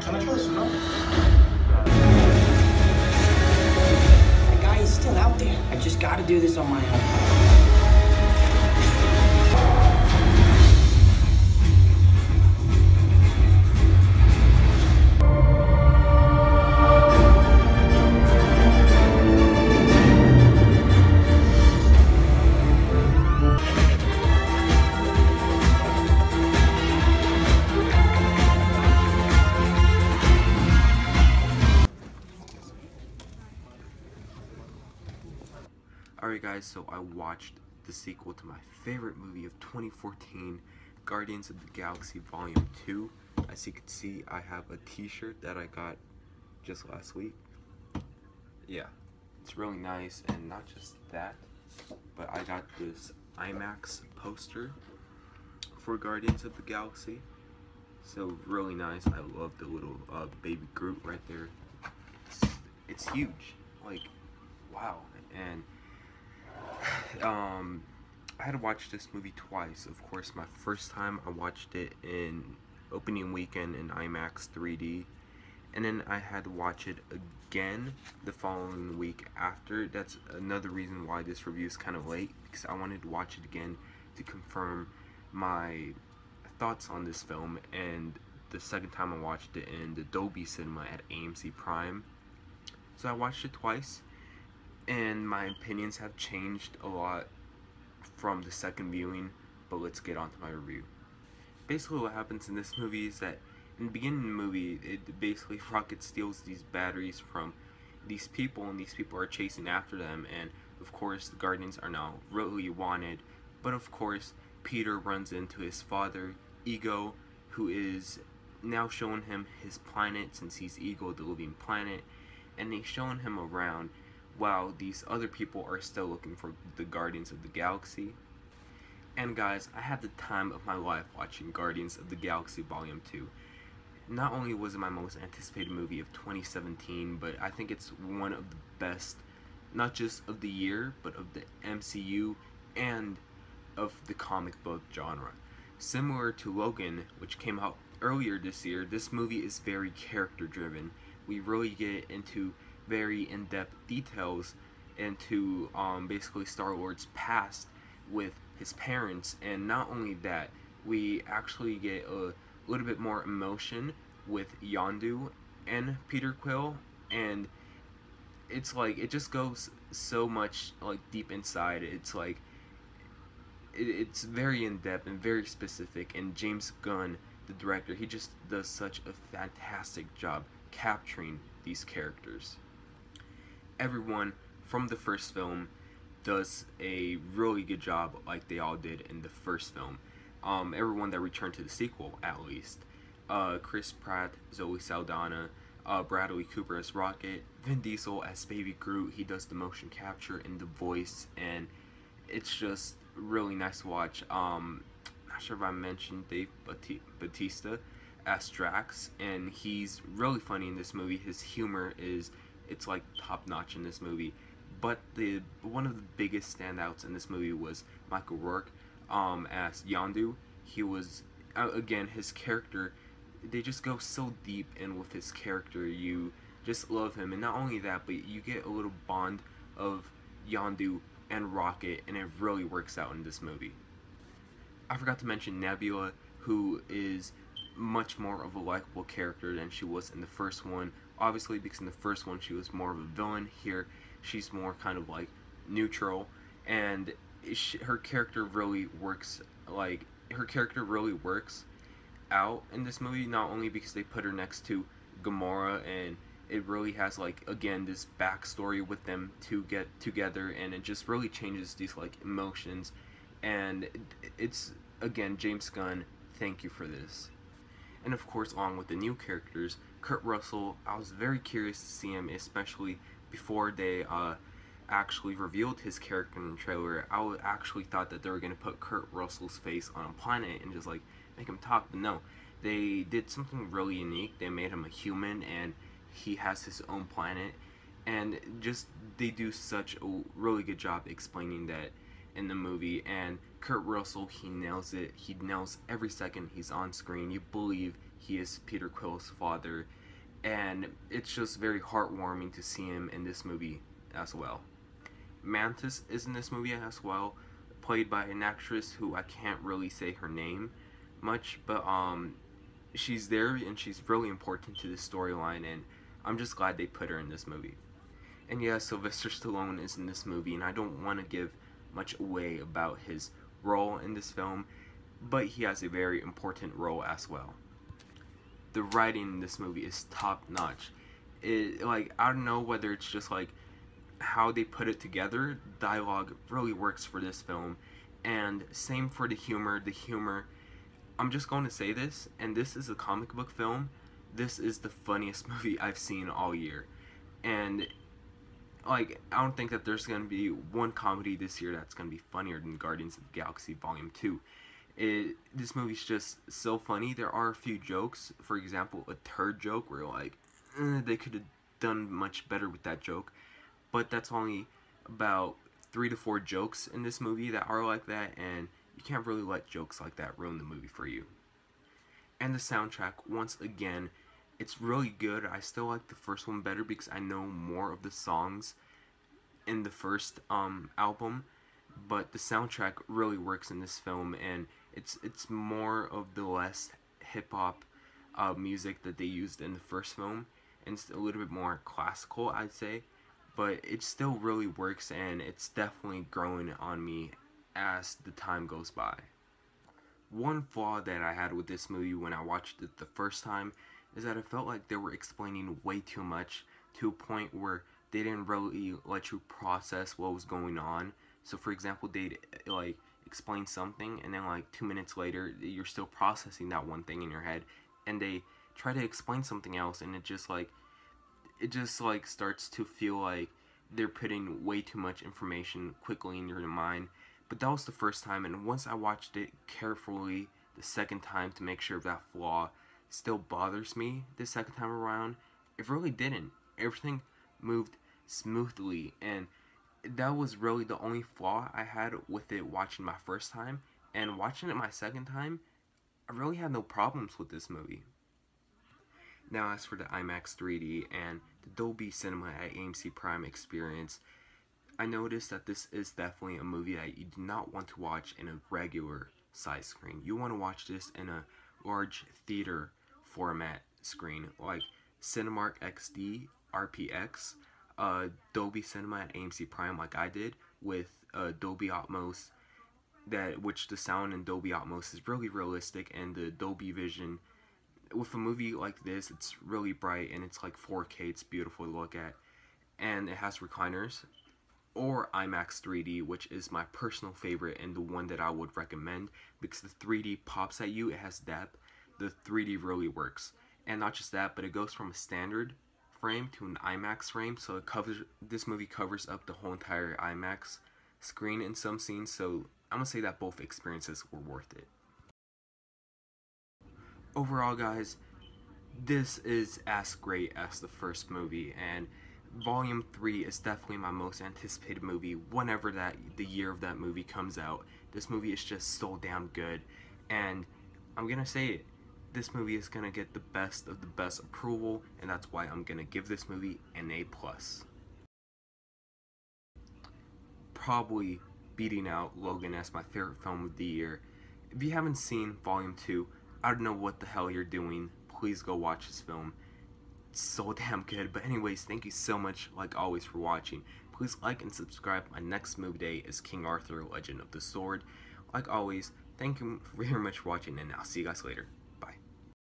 That guy is still out there. I just gotta do this on my own. Alright guys, so I watched the sequel to my favorite movie of 2014, Guardians of the Galaxy Volume 2. As you can see, I have a t-shirt that I got just last week. Yeah, it's really nice, and not just that, but I got this IMAX poster for Guardians of the Galaxy. So really nice. I love the little baby Groot right there. It's huge. Like, wow. And I had to watch this movie twice. Of course, my first time I watched it in opening weekend in IMAX 3D, and then I had to watch it again the following week after. That's another reason why this review is kind of late, because I wanted to watch it again to confirm my thoughts on this film. And the second time I watched it in the Dolby Cinema at AMC Prime. So I watched it twice, and my opinions have changed a lot from the second viewing, but let's get on to my review. Basically what happens in this movie is that in the beginning of the movie, basically Rocket steals these batteries from these people, and these people are chasing after them, and of course the Guardians are now really wanted. But of course Peter runs into his father, Ego, who is now showing him his planet, since he's Ego, the living planet, and they're showing him around while these other people are still looking for the Guardians of the Galaxy. And guys, I had the time of my life watching Guardians of the Galaxy Volume 2. Not only was it my most anticipated movie of 2017, but I think it's one of the best, not just of the year, but of the MCU and of the comic book genre. Similar to Logan, which came out earlier this year, this movie is very character driven. We really get into very in-depth details into basically Star-Lord's past with his parents, and not only that, we actually get a little bit more emotion with Yondu and Peter Quill, and it's like it just goes so much like deep inside. It's like it's very in-depth and very specific, and James Gunn, the director, he just does such a fantastic job capturing these characters. Everyone from the first film does a really good job, like they all did in the first film. Everyone that returned to the sequel, at least. Chris Pratt, Zoe Saldana, Bradley Cooper as Rocket, Vin Diesel as Baby Groot. He does the motion capture and the voice, and it's just really nice to watch. Not sure if I mentioned Dave Bautista as Drax, and he's really funny in this movie. His humor is, it's like top notch in this movie. But one of the biggest standouts in this movie was Michael Rourke as Yondu. He was, again, his character, they just go so deep in with his character. You just love him, and not only that, but you get a little bond of Yondu and Rocket, and it really works out in this movie. I forgot to mention Nebula, who is much more of a likable character than she was in the first one. Obviously, because in the first one she was more of a villain. Here she's more kind of like neutral, and her character really works. Like, her character really works out in this movie, not only because they put her next to Gamora, and it really has, like, again, this backstory with them to get together, and it just really changes these like emotions. And it's, again, James Gunn, thank you for this. And of course, along with the new characters, Kurt Russell, I was very curious to see him, especially before they actually revealed his character in the trailer. I actually thought that they were going to put Kurt Russell's face on a planet and just like make him talk, but no. They did something really unique. They made him a human, and he has his own planet, and just they do such a really good job explaining that in the movie. And Kurt Russell, he nails it. He nails every second he's on screen. You believe He is Peter Quill's father, and it's just very heartwarming to see him in this movie as well. Mantis is in this movie as well, played by an actress who I can't really say her name much, but she's there and she's really important to the storyline, and I'm just glad they put her in this movie. And yeah, Sylvester Stallone is in this movie, and I don't want to give much away about his role in this film, but he has a very important role as well. The writing in this movie is top notch. Like, I don't know whether it's just like how they put it together. Dialogue really works for this film, and same for the humor. The humor, I'm just going to say this, and this is a comic book film. This is the funniest movie I've seen all year, and like, I don't think that there's going to be one comedy this year that's going to be funnier than Guardians of the Galaxy Volume 2. This movie's just so funny. There are a few jokes, for example, a turd joke where like, they could have done much better with that joke, but that's only about 3 to 4 jokes in this movie that are like that, and you can't really let jokes like that ruin the movie for you. And the soundtrack, once again, it's really good. I still like the first one better because I know more of the songs in the first album, but the soundtrack really works in this film, and it's more of the less hip-hop music that they used in the first film, and it's a little bit more classical, I'd say, but it still really works, and it's definitely growing on me as the time goes by. One flaw that I had with this movie when I watched it the first time is that I felt like they were explaining way too much, to a point where they didn't really let you process what was going on. So for example, they'd like explain something, and then like 2 minutes later you're still processing that one thing in your head, and they try to explain something else, and it just starts to feel like they're putting way too much information quickly in your mind. But that was the first time, and once I watched it carefully the second time to make sure that flaw still bothers me the second time around, it really didn't. Everything moved smoothly, and that was really the only flaw I had with it watching my first time. And watching it my second time, I really had no problems with this movie. Now, as for the IMAX 3D and the Dolby Cinema at AMC Prime experience, I noticed that this is definitely a movie that you do not want to watch in a regular size screen. You want to watch this in a large theater format screen like Cinemark XD, RPX, Dolby Cinema at AMC Prime like I did, with Dolby Atmos, which the sound in Dolby Atmos is really realistic, and the Dolby Vision. With a movie like this, it's really bright, and it's like 4K, it's beautiful to look at, and it has recliners. Or IMAX 3D, which is my personal favorite and the one that I would recommend, because the 3D pops at you, it has depth, the 3D really works. And not just that, but it goes from a standard frame to an IMAX frame, so this movie covers up the whole entire IMAX screen in some scenes, so I'm gonna say that both experiences were worth it. Overall, guys, this is as great as the first movie, and Volume 3 is definitely my most anticipated movie whenever the year of that movie comes out. This movie is just so damn good, and I'm gonna say it, this movie is gonna get the best of the best approval, and that's why I'm gonna give this movie an A+. Probably beating out Logan as my favorite film of the year. If you haven't seen Volume 2, I don't know what the hell you're doing. Please go watch this film. It's so damn good. But anyways, thank you so much, like always, for watching. Please like and subscribe. My next movie day is King Arthur, Legend of the Sword. Like always, thank you very much for watching, and I'll see you guys later.